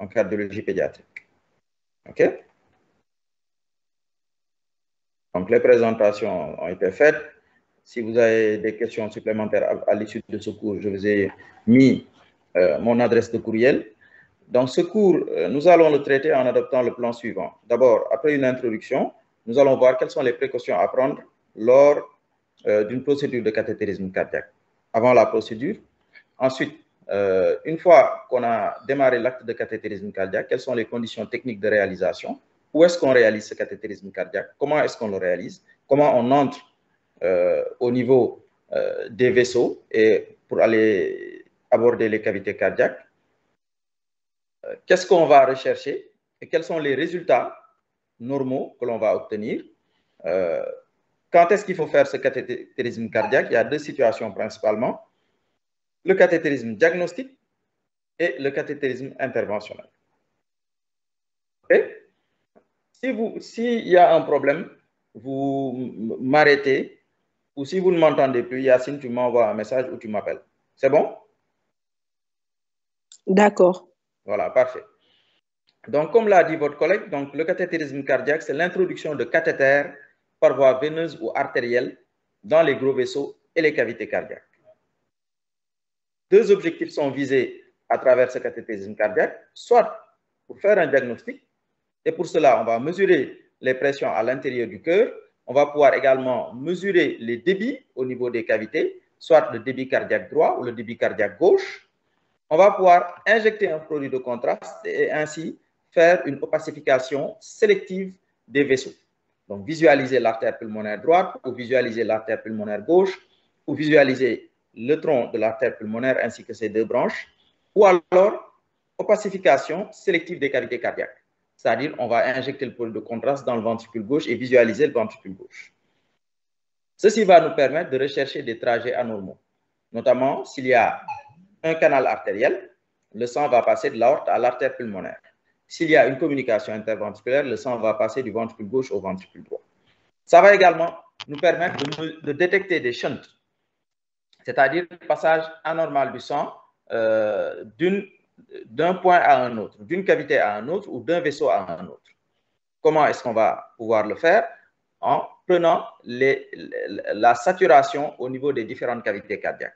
en cardiologie pédiatrique. OK? Donc, les présentations ont été faites. Si vous avez des questions supplémentaires à l'issue de ce cours, je vous ai mis mon adresse de courriel. Dans ce cours, nous allons le traiter en adoptant le plan suivant. D'abord, après une introduction, nous allons voir quelles sont les précautions à prendre lors d'une procédure de cathétérisme cardiaque. Avant la procédure. Ensuite, une fois qu'on a démarré l'acte de cathétérisme cardiaque, quelles sont les conditions techniques de réalisation? Où est-ce qu'on réalise ce cathétérisme cardiaque? Comment est-ce qu'on le réalise? Comment on entre au niveau des vaisseaux et pour aller aborder les cavités cardiaques? Qu'est-ce qu'on va rechercher et quels sont les résultats normaux que l'on va obtenir? Quand est-ce qu'il faut faire ce cathétérisme cardiaque? Il y a deux situations principalement. Le cathétérisme diagnostique et le cathétérisme interventionnel. Okay? S'il y a un problème, vous m'arrêtez, ou si vous ne m'entendez plus, Yacine, tu m'envoies un message ou tu m'appelles. C'est bon? D'accord. Voilà, parfait. Donc, comme l'a dit votre collègue, donc, le cathétérisme cardiaque, c'est l'introduction de cathéters par voie veineuse ou artérielle dans les gros vaisseaux et les cavités cardiaques. Deux objectifs sont visés à travers ce cathétérisme cardiaque, soit pour faire un diagnostic, et pour cela, on va mesurer les pressions à l'intérieur du cœur, on va pouvoir également mesurer les débits au niveau des cavités, soit le débit cardiaque droit ou le débit cardiaque gauche. On va pouvoir injecter un produit de contraste et ainsi faire une opacification sélective des vaisseaux. Donc, visualiser l'artère pulmonaire droite ou visualiser l'artère pulmonaire gauche ou visualiser le tronc de l'artère pulmonaire ainsi que ses deux branches, ou alors opacification sélective des cavités cardiaques. C'est-à-dire, on va injecter le produit de contraste dans le ventricule gauche et visualiser le ventricule gauche. Ceci va nous permettre de rechercher des trajets anormaux, notamment s'il y a un canal artériel, le sang va passer de l'aorte à l'artère pulmonaire. S'il y a une communication interventriculaire, le sang va passer du ventricule gauche au ventricule droit. Ça va également nous permettre de détecter des shunts, c'est-à-dire le passage anormal du sang d'un point à un autre, d'une cavité à un autre ou d'un vaisseau à un autre. Comment est-ce qu'on va pouvoir le faire? En prenant la saturation au niveau des différentes cavités cardiaques.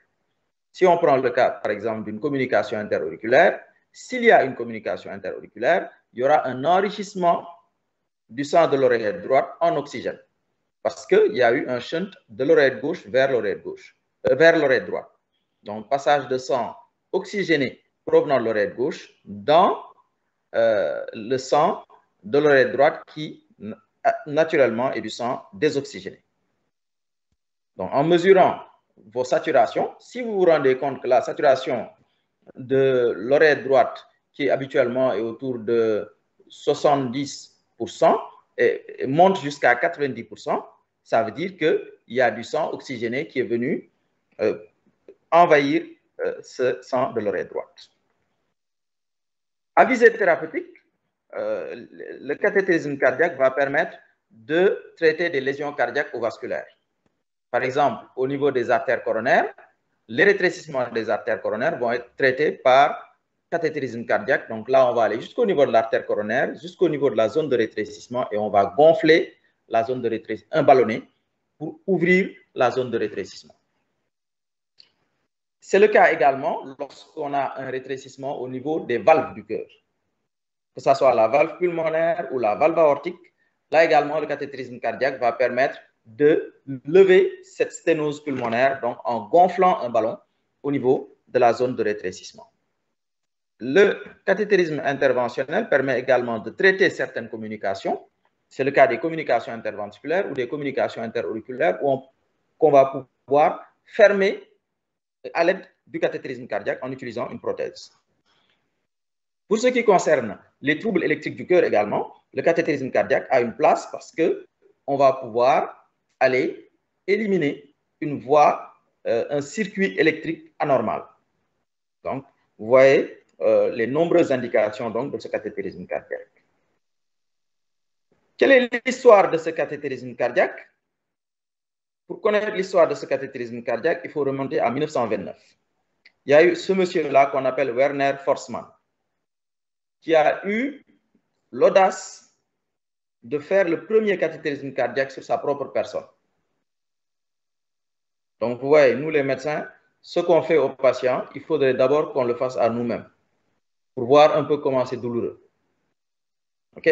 Si on prend le cas, par exemple, d'une communication interauriculaire, s'il y a une communication interauriculaire, il y aura un enrichissement du sang de l'oreillette droite en oxygène, parce qu'il y a eu un shunt de l'oreillette gauche vers l'oreillette droite. Donc, passage de sang oxygéné provenant de l'oreillette gauche dans le sang de l'oreillette droite qui, naturellement, est du sang désoxygéné. Donc, en mesurant vos saturations, si vous vous rendez compte que la saturation de l'oreillette droite, qui habituellement est autour de 70%, et monte jusqu'à 90%, ça veut dire qu'il y a du sang oxygéné qui est venu envahir ce sang de l'oreillette droite. À visée thérapeutique, le cathétérisme cardiaque va permettre de traiter des lésions cardiaques ou vasculaires. Par exemple, au niveau des artères coronaires, les rétrécissements des artères coronaires vont être traités par cathétérisme cardiaque. Donc là, on va aller jusqu'au niveau de l'artère coronaire, jusqu'au niveau de la zone de rétrécissement et on va gonfler la zone de rétrécissement, un ballonnet, pour ouvrir la zone de rétrécissement. C'est le cas également lorsqu'on a un rétrécissement au niveau des valves du cœur, que ce soit la valve pulmonaire ou la valve aortique. Là également, le cathétérisme cardiaque va permettre de lever cette sténose pulmonaire, donc en gonflant un ballon au niveau de la zone de rétrécissement. Le cathétérisme interventionnel permet également de traiter certaines communications. C'est le cas des communications interventriculaires ou des communications interauriculaires qu'on va pouvoir fermer à l'aide du cathétérisme cardiaque en utilisant une prothèse. Pour ce qui concerne les troubles électriques du cœur également, le cathétérisme cardiaque a une place parce qu'on va pouvoir aller éliminer une voie, un circuit électrique anormal. Donc, vous voyez les nombreuses indications donc, de ce cathétérisme cardiaque. Quelle est l'histoire de ce cathétérisme cardiaque? Pour connaître l'histoire de ce cathétérisme cardiaque, il faut remonter à 1929. Il y a eu ce monsieur-là qu'on appelle Werner Forssmann, qui a eu l'audace de faire le premier cathétérisme cardiaque sur sa propre personne. Donc, vous voyez, nous les médecins, ce qu'on fait aux patients, il faudrait d'abord qu'on le fasse à nous-mêmes pour voir un peu comment c'est douloureux. OK?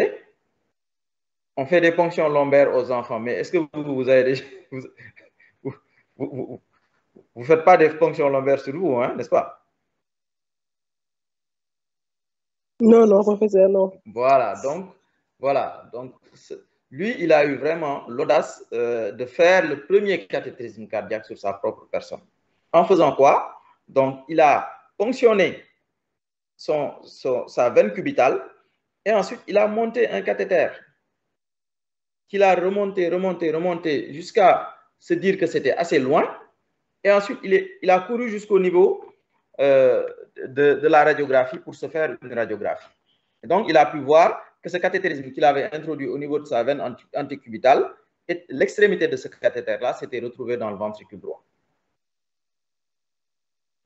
On fait des ponctions lombaires aux enfants, mais est-ce que vous avez déjà... Vous faites pas des ponctions lombaires sur vous, hein, n'est-ce pas? Non, non, professeur, non. Voilà, donc lui, il a eu vraiment l'audace de faire le premier cathétérisme cardiaque sur sa propre personne. En faisant quoi? Donc, il a ponctionné sa veine cubitale et ensuite, il a monté un cathéter qu'il a remonté jusqu'à se dire que c'était assez loin. Et ensuite, il a couru jusqu'au niveau de la radiographie pour se faire une radiographie. Et donc, il a pu voir que ce cathétérisme qu'il avait introduit au niveau de sa veine antécubitale, l'extrémité de ce cathéter-là s'était retrouvée dans le ventricule droit.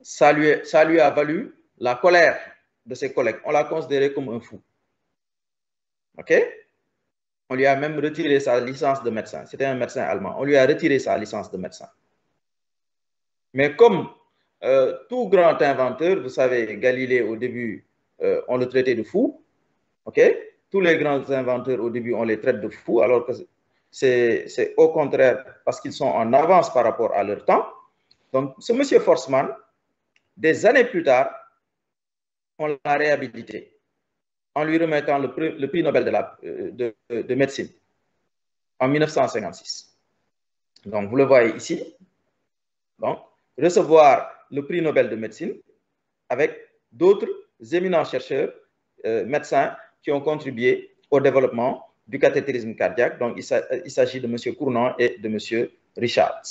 Ça lui a valu la colère de ses collègues. On l'a considéré comme un fou. OK? On lui a même retiré sa licence de médecin. C'était un médecin allemand. On lui a retiré sa licence de médecin. Mais comme tout grand inventeur, vous savez, Galilée, au début, on le traitait de fou. OK? Tous les grands inventeurs, au début, on les traite de fous, alors que c'est au contraire parce qu'ils sont en avance par rapport à leur temps. Donc, ce monsieur Forssmann, des années plus tard, on l'a réhabilité en lui remettant le prix Nobel de médecine en 1956. Donc, vous le voyez ici. Donc, recevoir le prix Nobel de médecine avec d'autres éminents chercheurs, médecins, qui ont contribué au développement du cathétérisme cardiaque. Donc, il s'agit de M. Cournant et de M. Richards.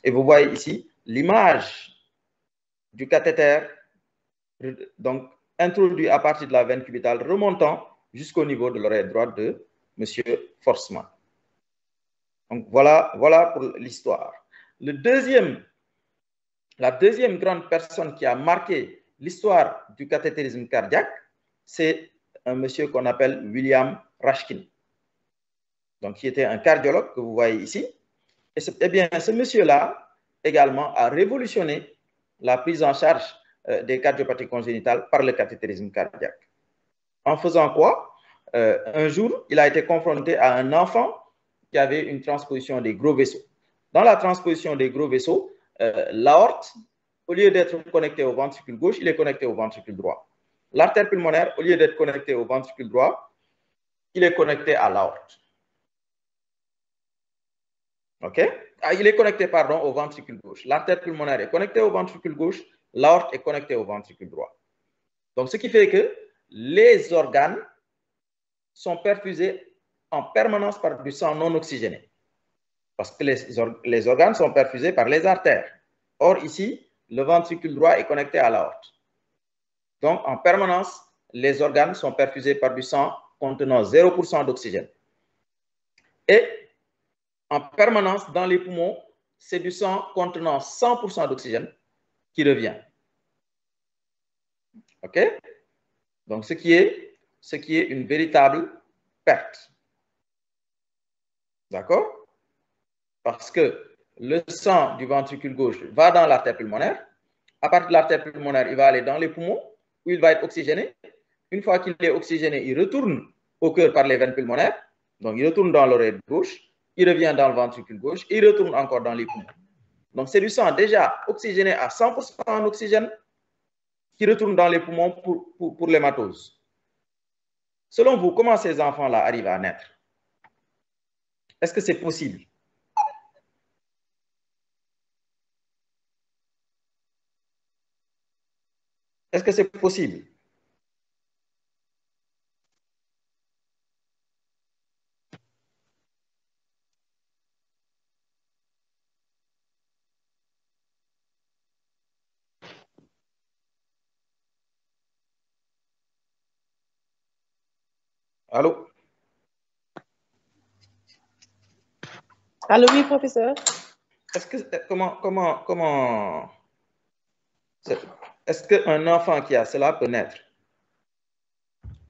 Et vous voyez ici l'image du cathéter, donc introduit à partir de la veine cubitale, remontant jusqu'au niveau de l'oreille droite de M. Forssmann. Donc, voilà pour l'histoire. La deuxième grande personne qui a marqué l'histoire du cathétérisme cardiaque, c'est un monsieur qu'on appelle William Rashkin, donc qui était un cardiologue que vous voyez ici. Et bien, ce monsieur-là également a révolutionné la prise en charge des cardiopathies congénitales par le cathétérisme cardiaque. En faisant quoi? Un jour, il a été confronté à un enfant qui avait une transposition des gros vaisseaux. Dans la transposition des gros vaisseaux, l'aorte, au lieu d'être connectée au ventricule gauche, il est connecté au ventricule droit. L'artère pulmonaire, au lieu d'être connectée au ventricule droit, il est connecté à l'aorte. OK? Il est connecté, pardon, au ventricule gauche. L'artère pulmonaire est connectée au ventricule gauche, l'aorte est connectée au ventricule droit. Donc, ce qui fait que les organes sont perfusés en permanence par du sang non oxygéné. Parce que les organes sont perfusés par les artères. Or, ici, le ventricule droit est connecté à l'aorte. Donc, en permanence, les organes sont perfusés par du sang contenant 0% d'oxygène. Et en permanence, dans les poumons, c'est du sang contenant 100% d'oxygène qui revient. OK? Donc, ce qui est une véritable perte. D'accord? Parce que le sang du ventricule gauche va dans l'artère pulmonaire. À partir de l'artère pulmonaire, il va aller dans les poumons où il va être oxygéné. Une fois qu'il est oxygéné, il retourne au cœur par les veines pulmonaires. Donc, il retourne dans l'oreille gauche, il revient dans le ventricule gauche et il retourne encore dans les poumons. Donc, c'est du sang déjà oxygéné à 100% en oxygène qui retourne dans les poumons pour l'hématose. Selon vous, comment ces enfants-là arrivent à naître? Est-ce que c'est possible? Est-ce que c'est possible? Allô? Allô, oui, professeur. Est-ce que est-ce qu'un enfant qui a cela peut naître?